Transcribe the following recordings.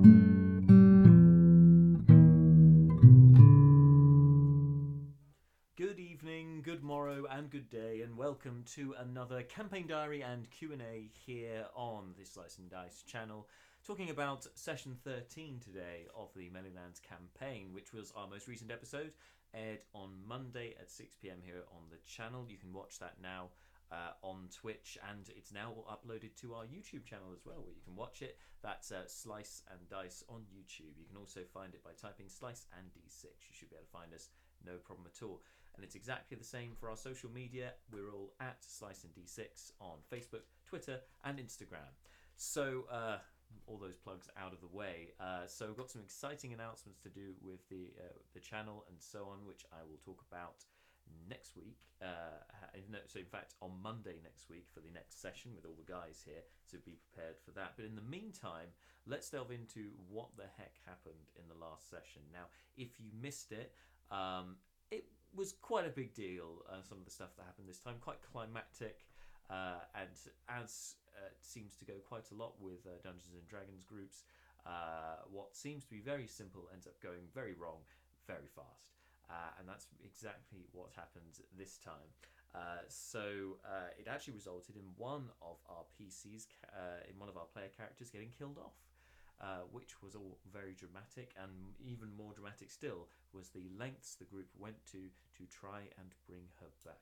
Good evening, good morrow, and good day, and welcome to another campaign diary and Q&A here on the Slice and Dice channel, talking about session 13 today of the Manylands campaign, which was our most recent episode, aired on Monday at 6 p.m. here on the channel. You can watch that now on Twitch, and it's now uploaded to our YouTube channel as well, where you can watch it. That's Slice and Dice on YouTube. You can also find it by typing Slice and D6. You should be able to find us, no problem at all. And it's exactly the same for our social media. We're all at Slice and D6 on Facebook, Twitter, and Instagram. So all those plugs out of the way. So we've got some exciting announcements to do with the channel and so on, which I will talk about next week. So in fact, on Monday next week for the next session with all the guys here. So be prepared for that. But in the meantime, let's delve into what the heck happened in the last session. Now, if you missed it, it was quite a big deal, some of the stuff that happened this time, quite climactic, and as seems to go quite a lot with Dungeons and Dragons groups, what seems to be very simple ends up going very wrong very fast, and that's exactly what happened this time. So it actually resulted in one of our PCs, in one of our player characters getting killed off. Which was all very dramatic, and even more dramatic still was the lengths the group went to try and bring her back.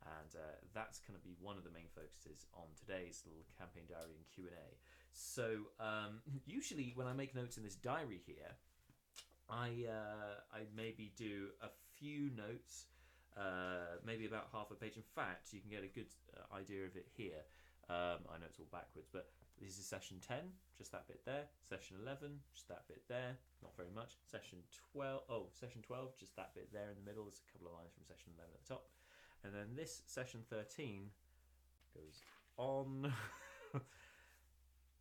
And that's going to be one of the main focuses on today's little campaign diary and Q&A. So usually when I make notes in this diary here, I maybe do a few notes, maybe about half a page. In fact, you can get a good idea of it here. I know it's all backwards, but this is session 10, just that bit there. Session 11, just that bit there. Not very much. Session 12, just that bit there in the middle. There's a couple of lines from session 11 at the top. And then this session 13 goes on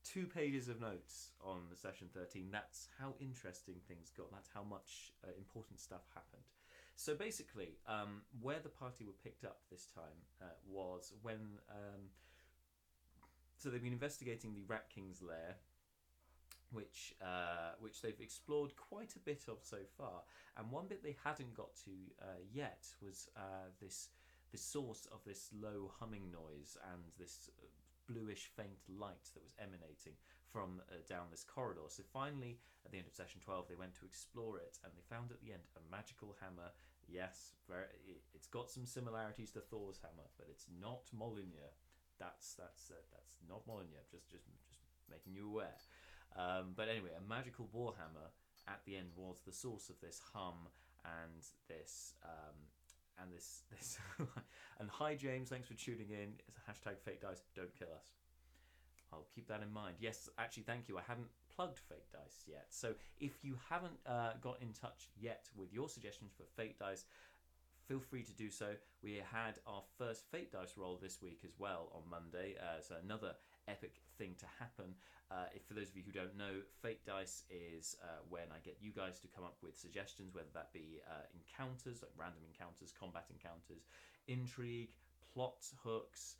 2 pages of notes on the session 13. That's how interesting things got. That's how much important stuff happened. So basically, where the party were picked up this time was when... So they've been investigating the Rat King's lair, which they've explored quite a bit of so far. And one bit they hadn't got to yet was the source of this low humming noise and this bluish faint light that was emanating from down this corridor. So finally, at the end of session 12, they went to explore it, and they found at the end a magical hammer. Yes, it's got some similarities to Thor's hammer, but it's not Mjolnir. That's not Mjolnir, just making you aware. But anyway, a magical warhammer at the end was the source of this hum and this and hi James, thanks for tuning in. It's a hashtag Fake Dice, don't kill us. I'll keep that in mind. Yes, actually, thank you. I haven't plugged Fake Dice yet, so if you haven't got in touch yet with your suggestions for Fake Dice, feel free to do so. We had our first Fate Dice roll this week as well on Monday, so another epic thing to happen. If for those of you who don't know, Fate Dice is when I get you guys to come up with suggestions, whether that be encounters, like random encounters, combat encounters, intrigue, plot hooks,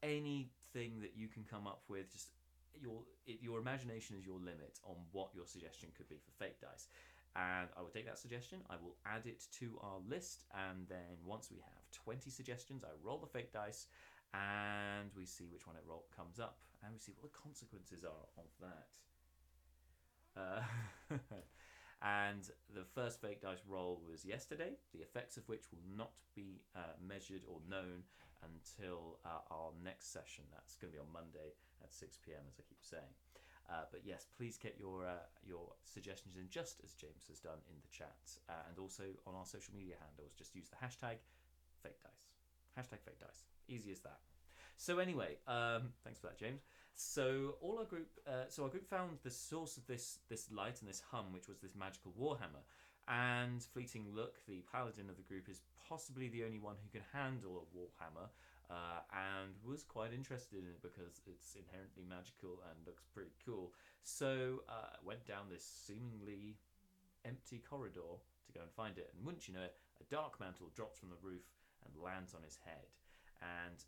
anything that you can come up with. Just your imagination is your limit on what your suggestion could be for Fate Dice. And I will take that suggestion, I will add it to our list, and then once we have 20 suggestions, I roll the Fake Dice, and we see which one comes up, and we see what the consequences are of that. And the first Fake Dice roll was yesterday, the effects of which will not be measured or known until our next session. That's going to be on Monday at 6 p.m, as I keep saying. But yes, please get your suggestions in, just as James has done in the chat, and also on our social media handles. Just use the hashtag Fake Dice. Hashtag Fake Dice. Easy as that. So anyway, thanks for that, James. So our group found the source of this light and this hum, which was this magical warhammer. And Fleeting Look, the paladin of the group, is possibly the only one who can handle a warhammer. And was quite interested in it because it's inherently magical and looks pretty cool. So went down this seemingly empty corridor to go and find it. And wouldn't you know it, a dark mantle drops from the roof and lands on his head. And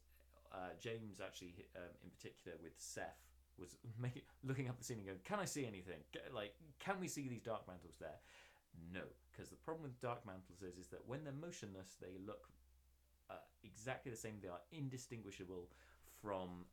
James actually, in particular with Seth, was looking up the ceiling, going, "Can I see anything? Like, can we see these dark mantles there?" No, because the problem with dark mantles is that when they're motionless, they look exactly the same. They are indistinguishable from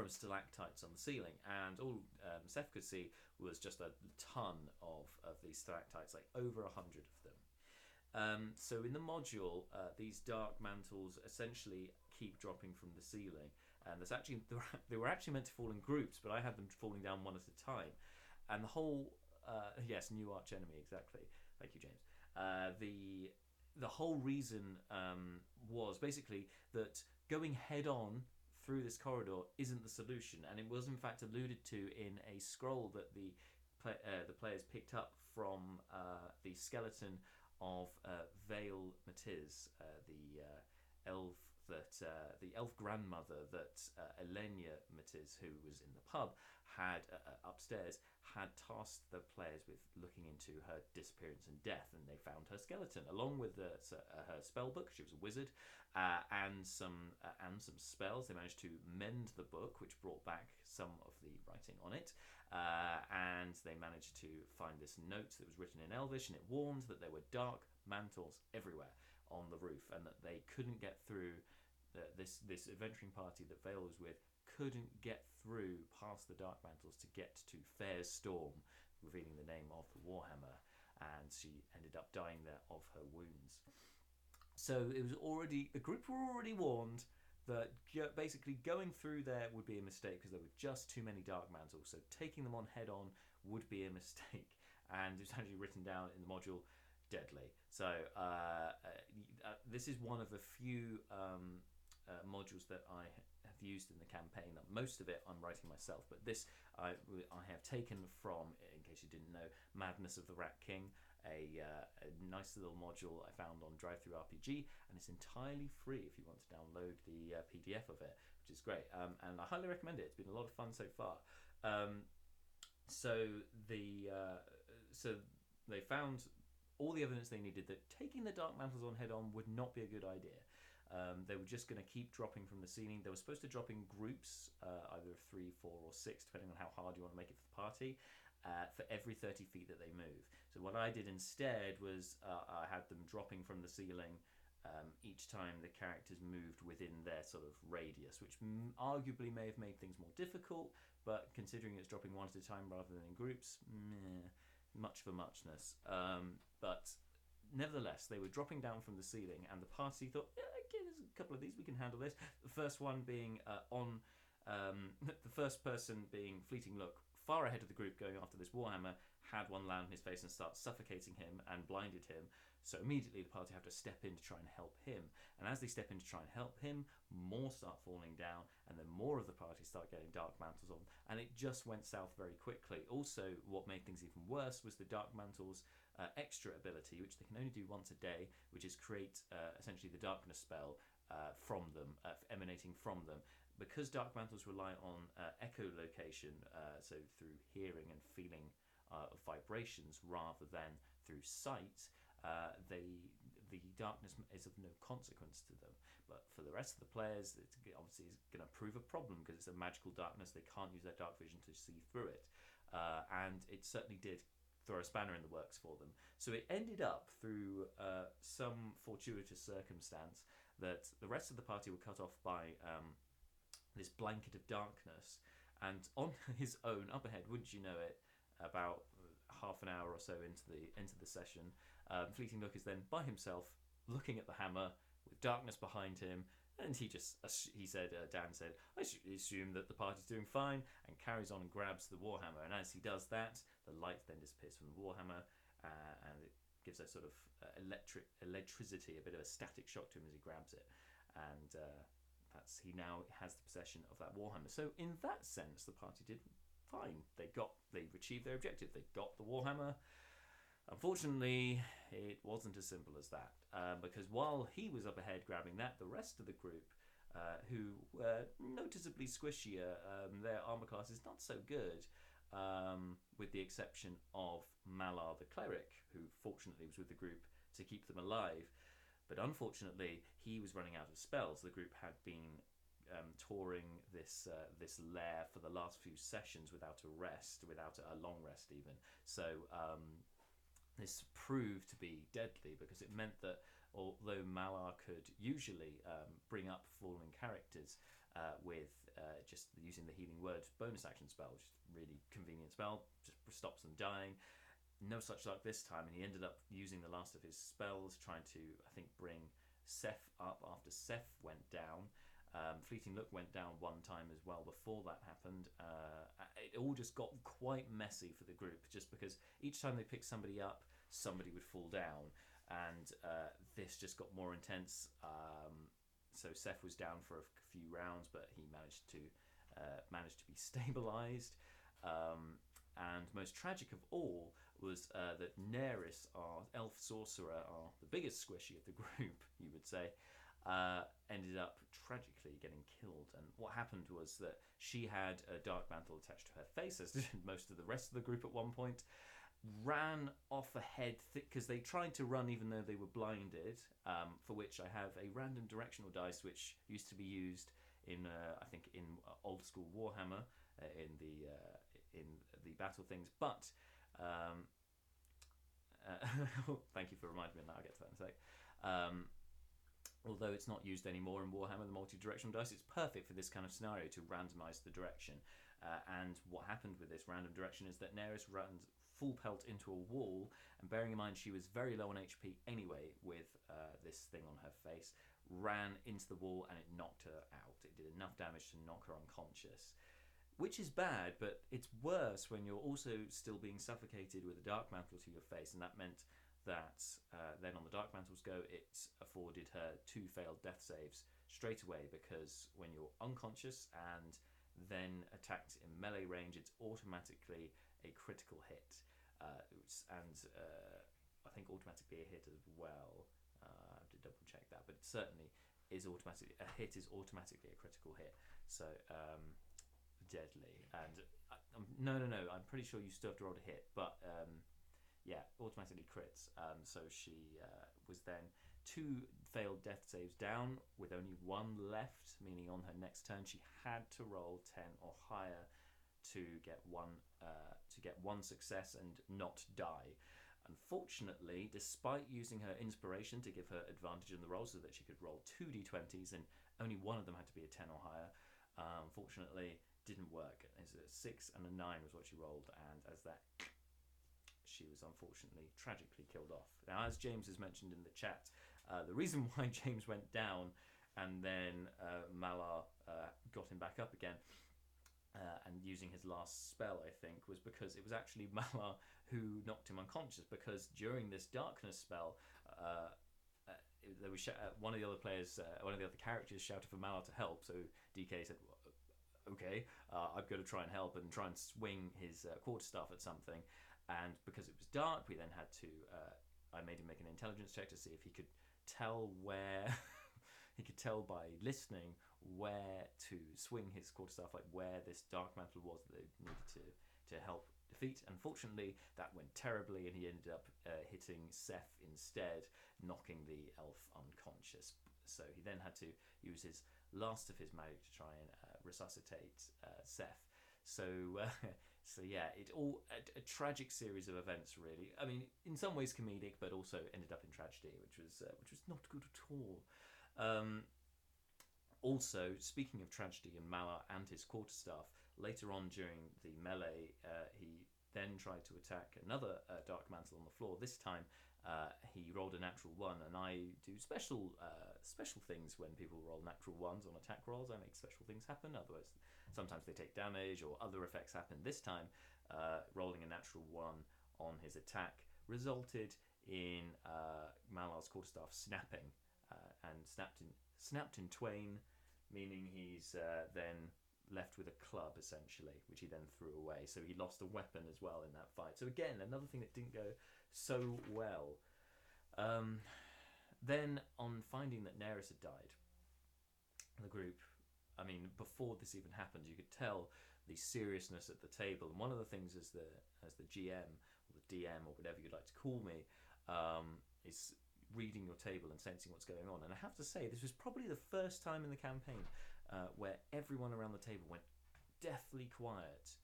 stalactites on the ceiling, and all Seth could see was just a ton of these stalactites, like over 100 of them. So in the module, these dark mantles essentially keep dropping from the ceiling, and they were actually meant to fall in groups, but I had them falling down one at a time, and the whole yes, new arch enemy, exactly. Thank you, James. The whole reason was basically that going head on through this corridor isn't the solution, and it was in fact alluded to in a scroll that the players picked up from the skeleton of Vale Matiz, the elf grandmother that Elenia Matiz, who was in the pub, had upstairs, had tasked the players with looking into her disappearance and death, and they found her skeleton along with her spell book. She was a wizard, and some spells. They managed to mend the book, which brought back some of the writing on it, and they managed to find this note that was written in Elvish, and it warned that there were dark mantles everywhere on the roof, and that they couldn't get through. This adventuring party that Vale was with couldn't get through past the dark mantles to get to Fair's Storm, revealing the name of the Warhammer, and she ended up dying there of her wounds. So the group were already warned that basically going through there would be a mistake because there were just too many dark mantles. So taking them on head on would be a mistake, and it's actually written down in the module, deadly. So this is one of the few modules that I have used in the campaign. Most of it I'm writing myself, but this I have taken from, in case you didn't know, Madness of the Rat King, a nice little module I found on Drive-Thru RPG, and it's entirely free if you want to download the PDF of it, which is great, and I highly recommend it. It's been a lot of fun so far. So they found all the evidence they needed that taking the dark mantles on head on would not be a good idea. They were just going to keep dropping from the ceiling. They were supposed to drop in groups, either of 3, 4, or 6, depending on how hard you want to make it for the party, for every 30 feet that they move. So what I did instead was I had them dropping from the ceiling each time the characters moved within their sort of radius, which arguably may have made things more difficult, but considering it's dropping one at a time rather than in groups, much for muchness. But nevertheless, they were dropping down from the ceiling, and the party thought, yeah, okay, there's a couple of these, we can handle this. The first one being the first person being Fleeting Look, far ahead of the group going after this Warhammer, had one land on his face and start suffocating him and blinded him. So immediately the party have to step in to try and help him. And as they step in to try and help him, more start falling down, and then more of the party start getting dark mantles on. And it just went south very quickly. Also, what made things even worse was the dark mantles' extra ability, which they can only do once a day, which is create essentially the darkness spell from them, emanating from them. Because dark mantles rely on echolocation, so through hearing and feeling of vibrations rather than through sight, the darkness is of no consequence to them. But for the rest of the players, it obviously is going to prove a problem because it's a magical darkness. They can't use their dark vision to see through it, and it certainly did throw a spanner in the works for them. So it ended up through some fortuitous circumstance that the rest of the party were cut off by this blanket of darkness, and on his own up ahead, wouldn't you know it, about half an hour or so into the session, Fleeting Look is then by himself looking at the hammer with darkness behind him, and Dan said, I assume that the party's doing fine, and carries on and grabs the Warhammer. And as he does that, the light then disappears from the Warhammer, and it gives a sort of electricity, a bit of a static shock to him as he grabs it, and he now has the possession of that Warhammer. So in that sense, the party did fine. They achieved their objective. They got the Warhammer. Unfortunately, it wasn't as simple as that, because while he was up ahead grabbing that, the rest of the group, who were noticeably squishier, their armor class is not so good, with the exception of Malar the cleric, who fortunately was with the group to keep them alive. But unfortunately, he was running out of spells. The group had been touring this lair for the last few sessions without a rest, without a long rest even. So this proved to be deadly because it meant that although Malar could usually bring up fallen characters with just using the healing word bonus action spell, which is a really convenient spell, just stops them dying. No such luck this time, and he ended up using the last of his spells, trying to, I think, bring Seth up after Seth went down. Fleeting Look went down one time as well before that happened. It all just got quite messy for the group, just because each time they picked somebody up, somebody would fall down, and this just got more intense. So Seth was down for a few rounds, but he managed to be stabilized. And most tragic of all was that Neris, our elf sorcerer, the biggest squishy of the group, you would say, ended up tragically getting killed. And what happened was that she had a dark mantle attached to her face, as did most of the rest of the group at one point, ran off ahead because they tried to run even though they were blinded, for which I have a random directional dice which used to be used in I think in old school Warhammer in the battle things, but thank you for reminding me of that. I'll get to that in a sec. Although it's not used anymore in Warhammer, the multi-directional dice, it's perfect for this kind of scenario to randomize the direction. And what happened with this random direction is that Neris runs full pelt into a wall, and bearing in mind she was very low on HP anyway with this thing on her face, ran into the wall and it knocked her out. It did enough damage to knock her unconscious, which is bad, but it's worse when you're also still being suffocated with a dark mantle to your face, and that meant that then on the dark mantle's go, it afforded her 2 failed death saves straight away, because when you're unconscious and then attacked in melee range, it's automatically a critical hit, and I think automatically a hit as well. I have to double check that, but it certainly is automatically a hit is automatically a critical hit. So deadly. And no, I'm pretty sure you still have to roll to hit, but yeah, automatically crits. So she was then 2 failed death saves down with only 1 left, meaning on her next turn she had to roll 10 or higher to get one success and not die. Unfortunately, despite using her inspiration to give her advantage in the roll so that she could roll 2 d20s and only one of them had to be a 10 or higher, unfortunately didn't work. It's a 6 and a 9 was what she rolled, and as that, she was unfortunately tragically killed off. Now, as James has mentioned in the chat, the reason why James went down and then Malar got him back up again and using his last spell, I think, was because it was actually Malar who knocked him unconscious, because during this darkness spell, there was one of the other players, one of the other characters shouted for Malar to help, so DK said, okay, I've got to try and help and try and swing his quarterstaff at something. And because it was dark, we then had to, I made him make an intelligence check to see if he could tell where, he could tell by listening where to swing his quarterstaff, like where this dark mantle was that they needed to help defeat. Unfortunately, that went terribly, and he ended up hitting Seth instead, knocking the elf unconscious. So he then had to use his last of his magic to try and resuscitate Seth. So yeah, it all a tragic series of events, really. I mean, in some ways comedic, but also ended up in tragedy, which was not good at all. Also, speaking of tragedy and Malar and his quarterstaff, later on during the melee, he then tried to attack another dark mantle on the floor. This time, he rolled a natural 1, and I do special things when people roll natural 1s on attack rolls. I make special things happen. Otherwise, sometimes they take damage or other effects happen. This time, rolling a natural 1 on his attack resulted in Malar's quarterstaff snapping and snapped in twain, meaning he's then left with a club, essentially, which he then threw away. So he lost a weapon as well in that fight. So again, another thing that didn't go so well. Then, on finding that Neris had died, the group, I mean, before this even happened, you could tell the seriousness at the table. And one of the things as the GM, or the DM, or whatever you'd like to call me, is reading your table and sensing what's going on. And I have to say, this was probably the first time in the campaign where everyone around the table went deathly quiet,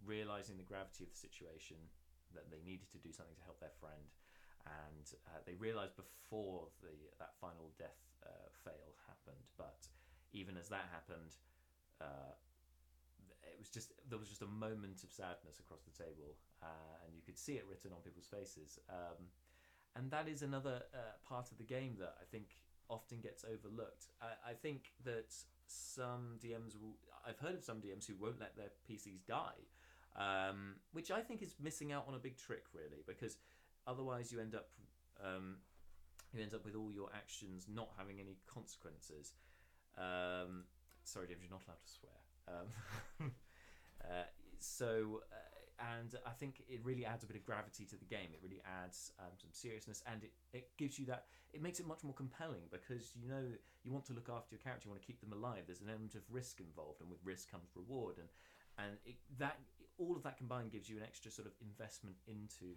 realizing the gravity of the situation, that they needed to do something to help their friend, and they realized before that final death fail happened. But even as that happened, there was just a moment of sadness across the table, and you could see it written on people's faces. And that is another part of the game that I think often gets overlooked. I think that some DMs I've heard of some DMs who won't let their PCs die, which I think is missing out on a big trick, really, because otherwise you end up with all your actions not having any consequences. Sorry, James, you're not allowed to swear. And I think it really adds a bit of gravity to the game. It really adds some seriousness, and it gives you that. It makes it much more compelling, because you want to look after your character, you want to keep them alive. There's an element of risk involved, and with risk comes reward, and all of that combined gives you an extra sort of investment into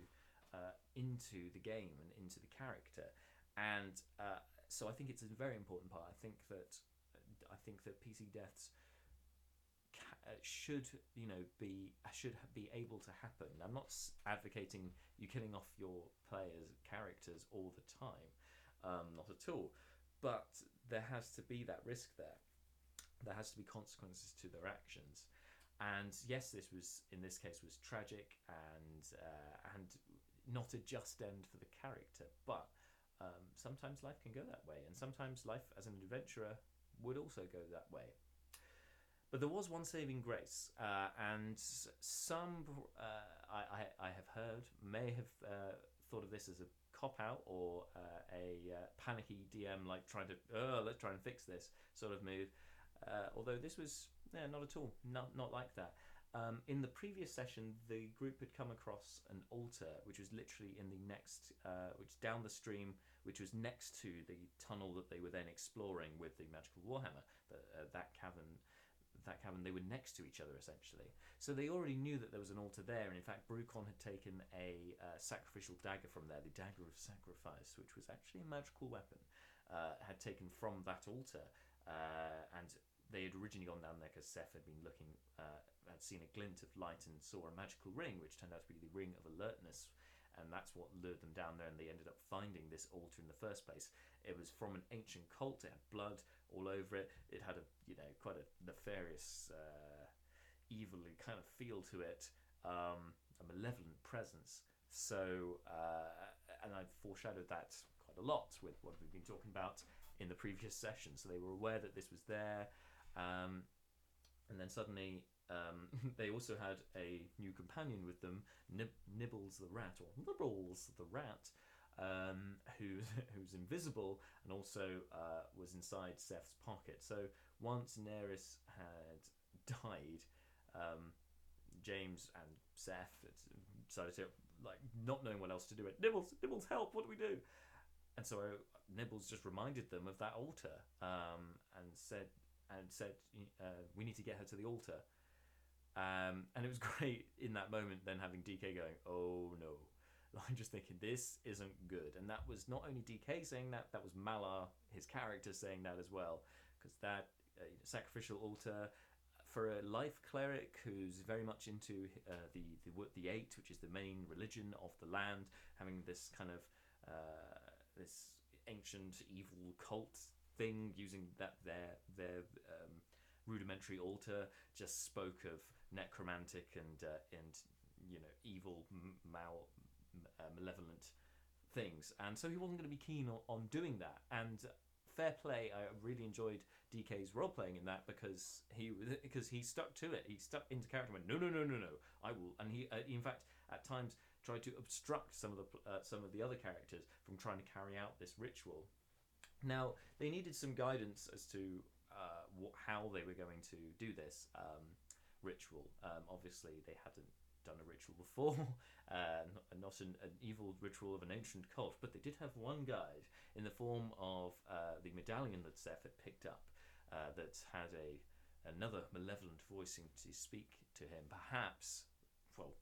the game and into the character, and so I think it's a very important part. I think that PC deaths should be able to happen. I'm not advocating you killing off your players' characters all the time, not at all. But there has to be that risk there. There has to be consequences to their actions. And yes, in this case was tragic and not a just end for the character. But sometimes life can go that way, and sometimes life as an adventurer would also go that way. But there was one saving grace, and some I have heard may have thought of this as a cop-out or a panicky DM, like trying to let's try and fix this sort of move. Although this was not at all, not like that. In the previous session, the group had come across an altar, which was literally in the next, which down the stream, which was next to the tunnel that they were then exploring with the magical warhammer. That cavern, they were next to each other essentially. So they already knew that there was an altar there, and in fact, Brucon had taken a sacrificial dagger from there, the dagger of sacrifice, which was actually a magical weapon, had taken from that altar, and they had originally gone down there because Seth had been had seen a glint of light and saw a magical ring, which turned out to be the ring of alertness, and that's what lured them down there, and they ended up finding this altar in the first place. It was from an ancient cult. It had blood all over it. It had quite a nefarious, evil kind of feel to it, a malevolent presence. So, and I foreshadowed that quite a lot with what we've been talking about in the previous session. So they were aware that this was there, and then suddenly they also had a new companion with them, Nibbles the rat, who's invisible and also was inside Seth's pocket. So once Neris had died, James and Seth decided to, not knowing what else to do, Nibbles, help! What do we do? And so Nibbles just reminded them of that altar, and said, we need to get her to the altar. And it was great in that moment then having DK going, oh no. I'm just thinking, this isn't good. And that was not only DK saying that was Malar, his character, saying that as well. Because that sacrificial altar, for a life cleric who's very much into the Eight, which is the main religion of the land, having this kind of this ancient evil cult thing, using that their rudimentary altar, just spoke of necromantic and evil, malevolent things, and so he wasn't going to be keen on doing that. And fair play, I really enjoyed DK's role playing in that, because he stuck to it. He stuck into character and went, no, I will. And he in fact at times tried to obstruct some of the other characters from trying to carry out this ritual. Now they needed some guidance as to how they were going to do this ritual. Obviously they hadn't done a ritual before, not an evil ritual of an ancient cult, but they did have one guide in the form of the medallion that Seth had picked up, that had another malevolent voicing to speak to him, perhaps, well,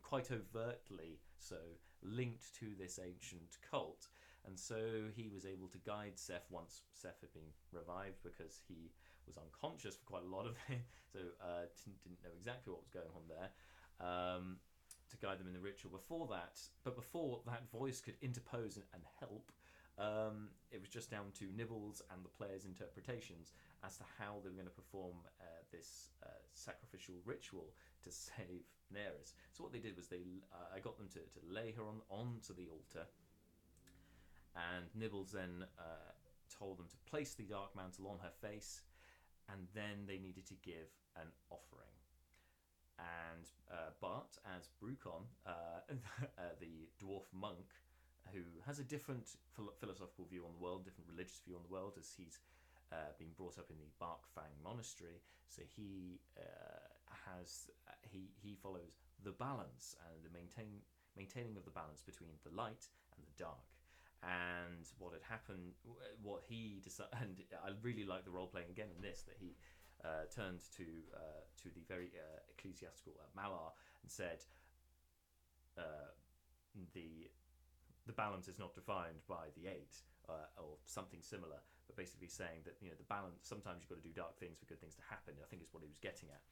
quite overtly so, linked to this ancient cult. And so he was able to guide Seth once Seth had been revived, because he was unconscious for quite a lot of it, so didn't know exactly what was going on there. To guide them in the ritual. Before that voice could interpose and help, it was just down to Nibbles and the players' interpretations as to how they were going to perform this sacrificial ritual to save Daenerys. So what they did was I got them to lay her onto the altar, and Nibbles then told them to place the dark mantle on her face, and then they needed to give an offering. And but as Brucon, the dwarf monk, who has a different philosophical view on the world, different religious view on the world, as he's been brought up in the Barkfang monastery, so he follows the balance and the maintaining of the balance between the light and the dark. And what had happened, what he decided, and I really like the role playing again in this, that he turned to the very ecclesiastical Malar and said, the balance is not defined by the eight or something similar, but basically saying that the balance, sometimes you've got to do dark things for good things to happen. I think is what he was getting at.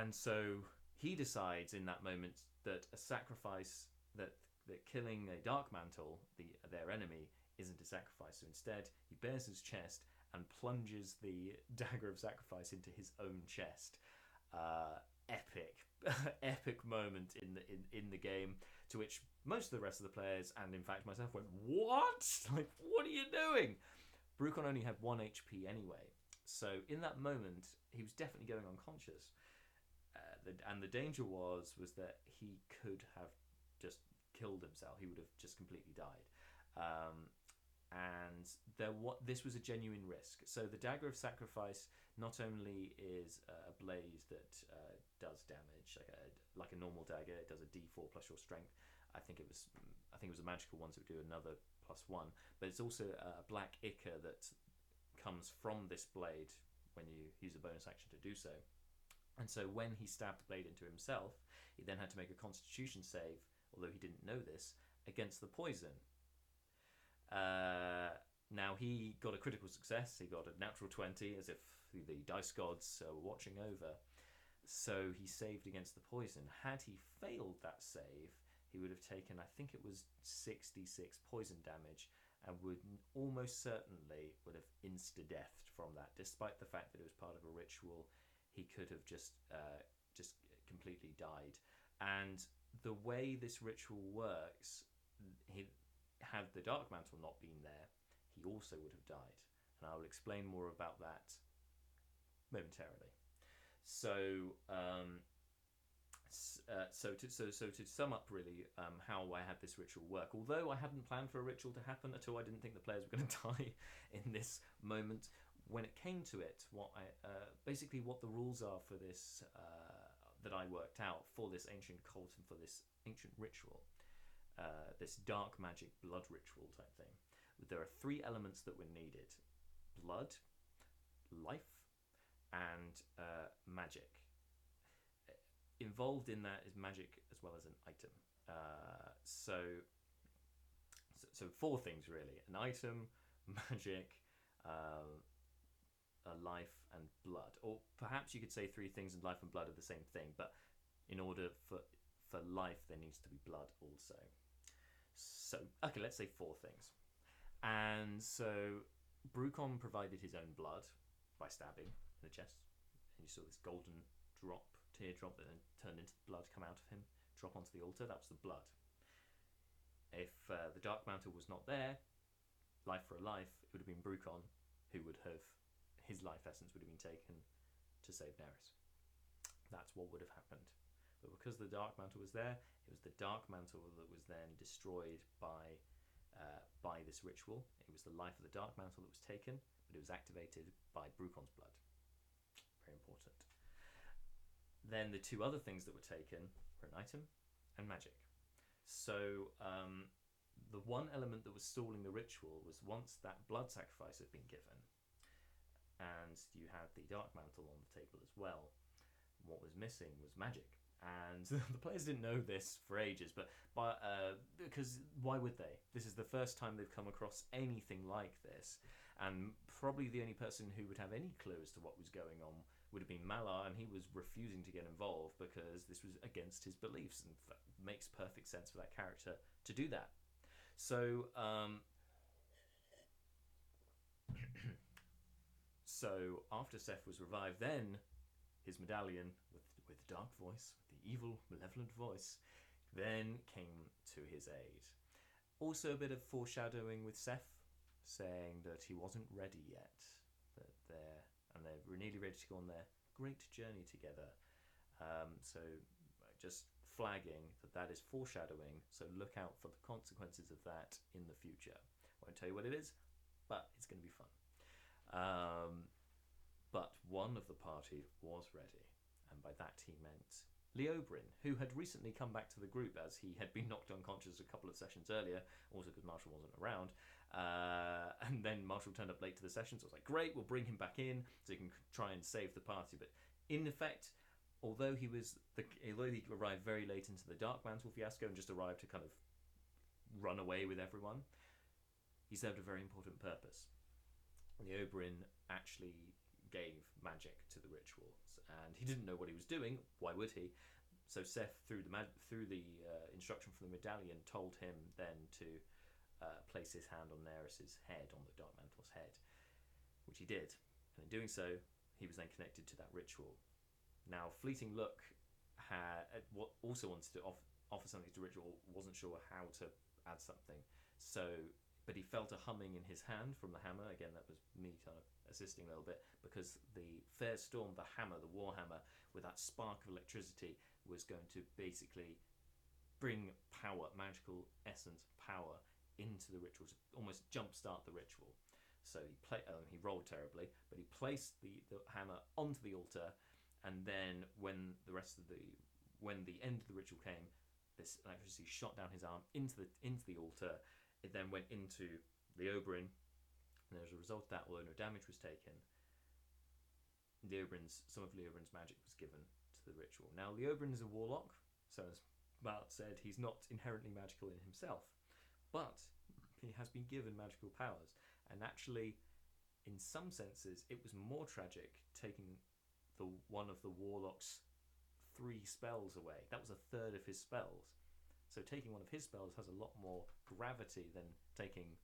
And so he decides in that moment that a sacrifice, that killing a dark mantle, their enemy, isn't a sacrifice. So instead, he bares his chest and plunges the dagger of sacrifice into his own chest. Epic moment in the game, to which most of the rest of the players, and in fact myself, went, "What? Like, what are you doing?" Brucon only had 1 HP anyway, so in that moment he was definitely going unconscious. And the danger was that he could have just killed himself. He would have just completely died. And this was a genuine risk. So the dagger of sacrifice not only is a blade that does damage, like a normal dagger. It does a D4 plus your strength. I think it was a magical one, so it would do another +1. But it's also a black ichor that comes from this blade when you use a bonus action to do so. And so when he stabbed the blade into himself, he then had to make a Constitution save, although he didn't know this, against the poison. Now he got a critical success. He got a natural 20, as if the dice gods were watching over. So he saved against the poison. Had he failed that save, he would have taken, I think it was 66 poison damage, and would almost certainly would have insta-deathed from that. Despite the fact that it was part of a ritual, he could have just completely died. And the way this ritual works, had the Dark Mantle not been there, he also would have died. And I will explain more about that momentarily. So, to sum up really how I had this ritual work, although I hadn't planned for a ritual to happen at all, I didn't think the players were going to die in this moment. When it came to it, basically what the rules are for this, that I worked out for this ancient cult and for this ancient ritual, this dark magic blood ritual type thing. There are 3 elements that were needed: blood, life, and magic. Involved in that is magic as well as an item. So 4 things really: an item, magic, a life, and blood. Or perhaps you could say 3 things and life and blood are the same thing, but in order for life there needs to be blood also. So, okay, let's say 4 things. And so Brucon provided his own blood by stabbing in the chest, and you saw this golden teardrop that then turned into blood come out of him, drop onto the altar. That was the blood. If the Dark Mantle was not there, life for a life, it would have been Brucon who would have, his life essence would have been taken to save Daenerys. That's what would have happened. But because the Dark Mantle was there, it was the Dark Mantle that was then destroyed by this ritual. It was the life of the Dark Mantle that was taken, but it was activated by Brucon's blood. Very important. Then the 2 other things that were taken were an item and magic. So the one element that was stalling the ritual was once that blood sacrifice had been given, and you had the Dark Mantle on the table as well, what was missing was magic. And the players didn't know this for ages, but because why would they? This is the first time they've come across anything like this, And probably the only person who would have any clue as to what was going on would have been Malar, and he was refusing to get involved because this was against his beliefs, and that makes perfect sense for that character to do that. So, so after Seth was revived, then his medallion with the dark voice, with the evil, malevolent voice, then came to his aid. Also, a bit of foreshadowing with Seth, saying that he wasn't ready yet, that they're nearly ready to go on their great journey together. So just flagging that is foreshadowing, so look out for the consequences of that in the future. I won't tell you what it is, but it's going to be fun. But one of the party was ready, and by that he meant Leobrin, who had recently come back to the group as he had been knocked unconscious a couple of sessions earlier, also because Marshall wasn't around. And then Marshall turned up late to the session, so I was like, great, we'll bring him back in so he can try and save the party. But in effect, although he arrived very late into the Dark Mantle fiasco and just arrived to kind of run away with everyone, he served a very important purpose. Leobrin actually gave magic to the ritual, and he didn't know what he was doing. Why would he? So Seth, through the instruction from the medallion, told him then to place his hand on Neris's head, on the Dark Mantle's head, which he did. And in doing so, he was then connected to that ritual. Now, Fleeting Look also wanted to offer something to the ritual, wasn't sure how to add something. But he felt a humming in his hand from the hammer. Again, that was me kind of assisting a little bit, because the Fair Storm, the hammer, the Warhammer, with that spark of electricity, was going to basically bring power, magical essence power, into the ritual, to almost jumpstart the ritual. So he rolled terribly, but he placed the hammer onto the altar, and then when the end of the ritual came, this electricity shot down his arm into the altar. It then went into Leobrin, and as a result of that, although no damage was taken, some of Leobrin's magic was given to the ritual. Now, Leobrin is a warlock, so as Bart said, he's not inherently magical in himself, but he has been given magical powers. And actually, in some senses, it was more tragic taking one of the warlock's 3 spells away. That was a third of his spells. So taking one of his spells has a lot more gravity than taking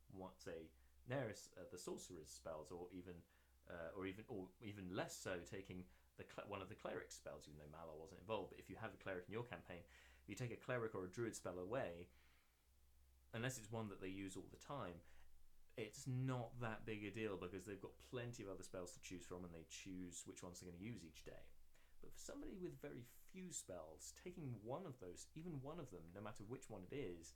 Neris, the sorcerer's spells, or even less so taking one of the cleric's spells, even though Malar wasn't involved. But if you have a cleric in your campaign, if you take a cleric or a druid spell away, unless it's one that they use all the time, it's not that big a deal, because they've got plenty of other spells to choose from, and they choose which ones they're going to use each day. But for somebody with very few spells, taking one of those, even one of them, no matter which one it is,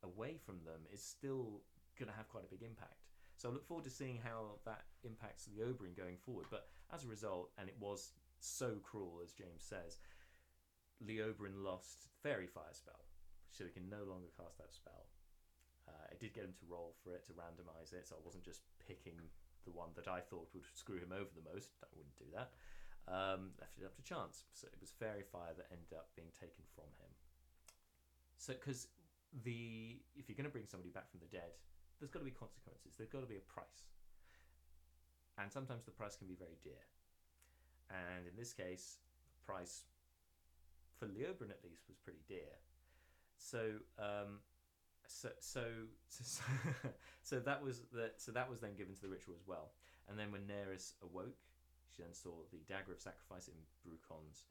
away from them is still going to have quite a big impact. So I look forward to seeing how that impacts Leobrin going forward. But as a result, and it was so cruel, as James says, Leobrin lost Fairy Fire spell, so he can no longer cast that spell. I did get him to roll for it, to randomise it, so I wasn't just picking the one that I thought would screw him over the most. I wouldn't do that. Left it up to chance. So it was Fairy Fire that ended up being taken from him. So, because if you're going to bring somebody back from the dead, there's got to be consequences. There's got to be a price. And sometimes the price can be very dear. And in this case, the price, for Leobrin at least, was pretty dear. So that was then given to the ritual as well. And then when Neris awoke, she then saw the dagger of sacrifice in Brucon's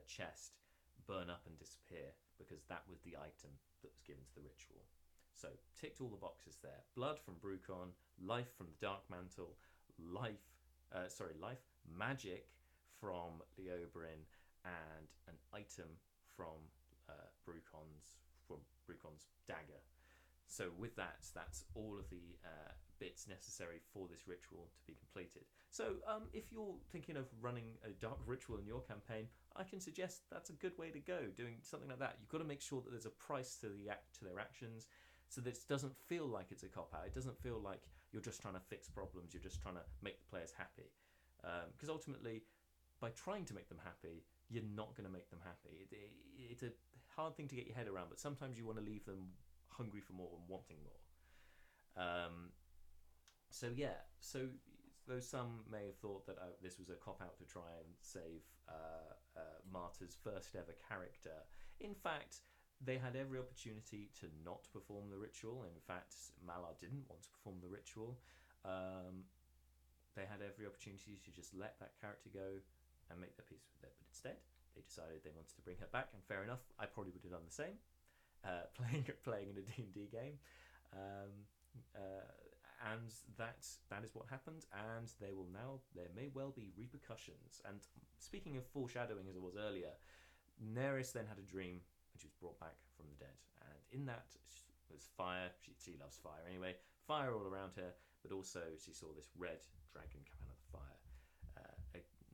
chest burn up and disappear, because that was the item that was given to the ritual. So ticked all the boxes there. Blood from Brucon, life from the Dark Mantle, life, magic from Leobrin, and an item from Brucon's dagger. So with that's all of the bits necessary for this ritual to be completed. So if you're thinking of running a dark ritual in your campaign, I can suggest that's a good way to go, doing something like that. You've got to make sure that there's a price to their actions, so that it doesn't feel like it's a cop-out. It doesn't feel like you're just trying to fix problems, you're just trying to make the players happy. Because ultimately, by trying to make them happy, you're not going to make them happy. It's a hard thing to get your head around, but sometimes you want to leave them hungry for more and wanting more. So yeah, so though some may have thought that this was a cop out to try and save Marta's first ever character, in fact, they had every opportunity to not perform the ritual. In fact, Malar didn't want to perform the ritual. They had every opportunity to just let that character go and make their peace with it, but instead they decided they wanted to bring her back. And fair enough, I probably would have done the same, playing in a D&D game. And that is what happened, and there may well be repercussions. And speaking of foreshadowing, as I was earlier, Nerys then had a dream when she was brought back from the dead, and in that was fire. She loves fire anyway, fire all around her, but also she saw this red dragon come out of the fire.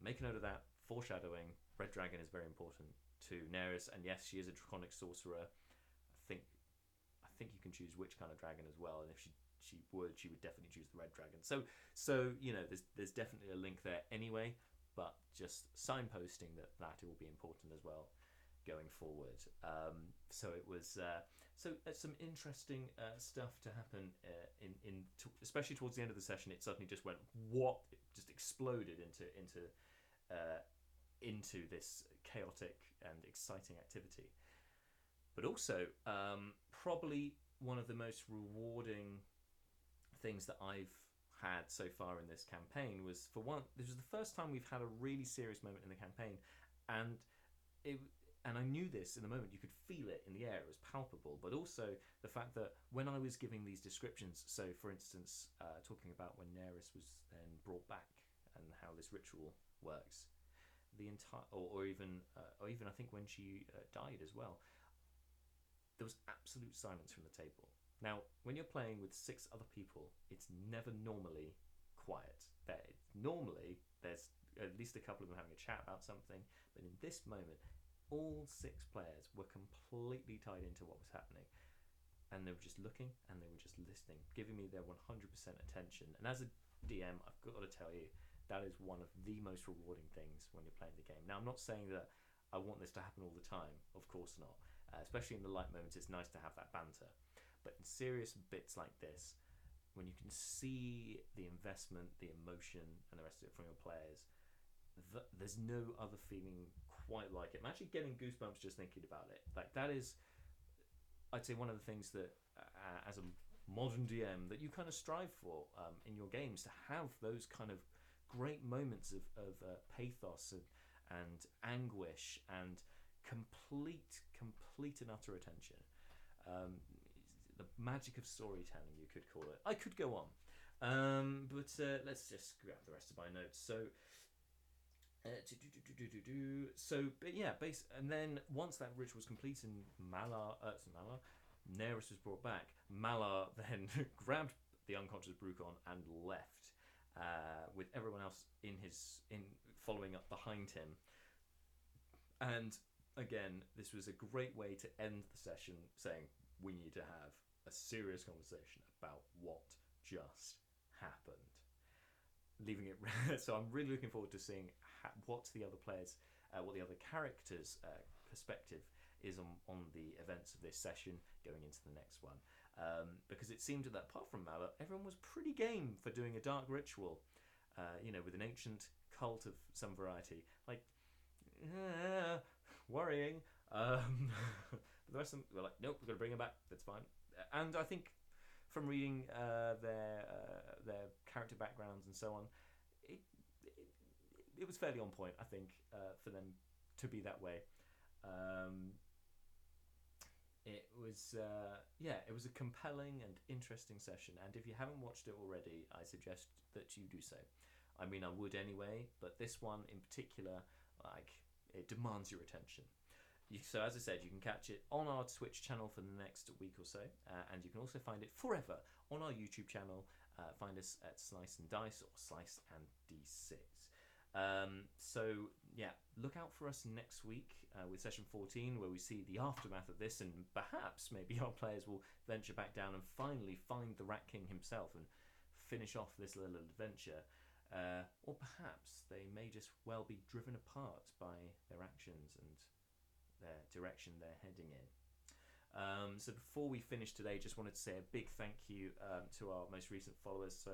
Make a note of that, foreshadowing. Red dragon is very important to Nerys, and yes, she is a draconic sorcerer. I think you can choose which kind of dragon as well, and if she would definitely choose the red dragon. So there's definitely a link there anyway, but just signposting that it will be important as well going forward. So it was some interesting stuff to happen especially towards the end of the session. It suddenly just went it just exploded into this chaotic and exciting activity. But also, probably one of the most rewarding things that I've had so far in this campaign was, for one, this was the first time we've had a really serious moment in the campaign, and I knew this in the moment. You could feel it in the air; it was palpable. But also the fact that when I was giving these descriptions, so for instance, talking about when Nerys was then brought back and how this ritual works, the entire, or even I think when she died as well. There was absolute silence from the table. Now, when you're playing with 6 other people, it's never normally quiet. Normally, there's at least a couple of them having a chat about something, but in this moment, all 6 players were completely tied into what was happening, and they were just looking and they were just listening, giving me their 100% attention. And as a DM, I've got to tell you, that is one of the most rewarding things when you're playing the game. Now, I'm not saying that I want this to happen all the time, of course not. Especially in the light moments, it's nice to have that banter. But in serious bits like this, when you can see the investment, the emotion, and the rest of it from your players, there's no other feeling quite like it. I'm actually getting goosebumps just thinking about it. Like, that is, I'd say, one of the things that, as a modern DM, that you kind of strive for in your games, to have those kind of great moments of pathos and anguish and complete and utter attention. The magic of storytelling, you could call it. I could go on, but let's just grab the rest of my notes. But yeah, and then once that ritual was complete and Nerys was brought back, Malar then grabbed the unconscious Brucon and left, with everyone else following up behind him. And again, this was a great way to end the session, saying we need to have a serious conversation about what just happened. Leaving it, so I'm really looking forward to seeing what the other characters' perspective is on the events of this session going into the next one. Because it seemed that apart from Malar, everyone was pretty game for doing a dark ritual, with an ancient cult of some variety. Like, worrying. But the rest of them were like, nope, we've got to bring her back. That's fine. And I think from reading their character backgrounds and so on, it was fairly on point, I think, for them to be that way. It was a compelling and interesting session, and if you haven't watched it already, I suggest that you do so. I mean, I would anyway, but this one in particular, it demands your attention. So as I said, you can catch it on our Twitch channel for the next week or so, and you can also find it forever on our YouTube channel. Find us at Slice and Dice or Slice and D6. So yeah, look out for us next week with session 14, where we see the aftermath of this, and perhaps maybe our players will venture back down and finally find the Rat King himself and finish off this little adventure. Or perhaps they may just well be driven apart by their actions and their direction they're heading in. So before we finish today, just wanted to say a big thank you to our most recent followers. So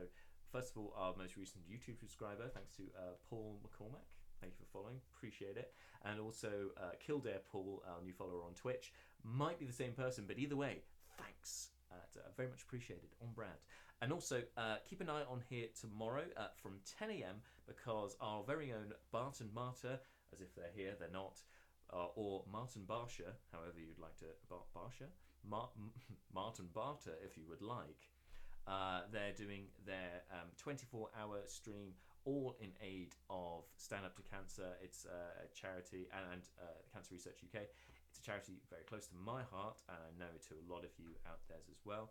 First of all, our most recent YouTube subscriber, thanks to Paul McCormack. Thank you for following, appreciate it. And also Kildare Paul, our new follower on Twitch. Might be the same person, but either way, thanks. Very much appreciated, on brand. And also, keep an eye on here tomorrow from 10 a.m. because our very own Barton Marta, as if they're here, they're not, or Martin Barsha, however you'd like to, Barsha? Martin Barter, if you would like. They're doing their 24-hour stream, all in aid of Stand Up to Cancer. It's a charity, and Cancer Research UK. It's a charity very close to my heart, and I know to a lot of you out there as well.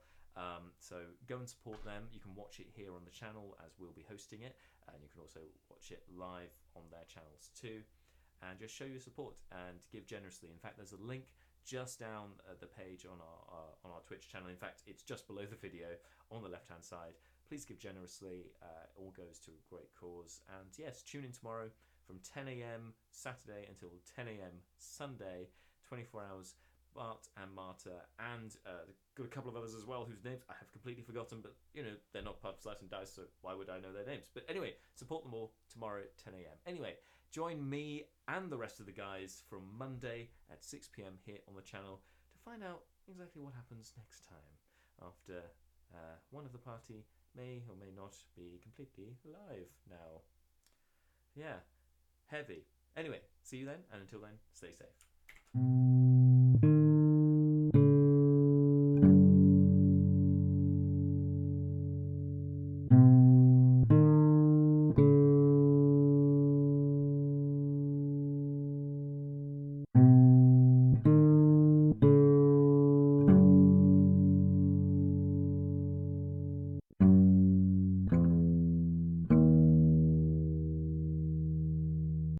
So go and support them. You can watch it here on the channel as we'll be hosting it, and you can also watch it live on their channels too. And just show your support and give generously. In fact, there's a link just down the page on our Twitch channel. In fact, it's just below the video on the left-hand side. Please give generously. All goes to a great cause. And yes, tune in tomorrow from 10 a.m. Saturday until 10 a.m. Sunday. 24 hours. Bart and Marta, and got a couple of others as well whose names I have completely forgotten, but you know, they're not part of Slice and Dice, so why would I know their names? But anyway, support them all tomorrow at 10 a.m. Anyway, join me and the rest of the guys from Monday at 6 p.m. here on the channel to find out exactly what happens next time after one of the party may or may not be completely live now. Yeah, heavy. Anyway, see you then, and until then, stay safe.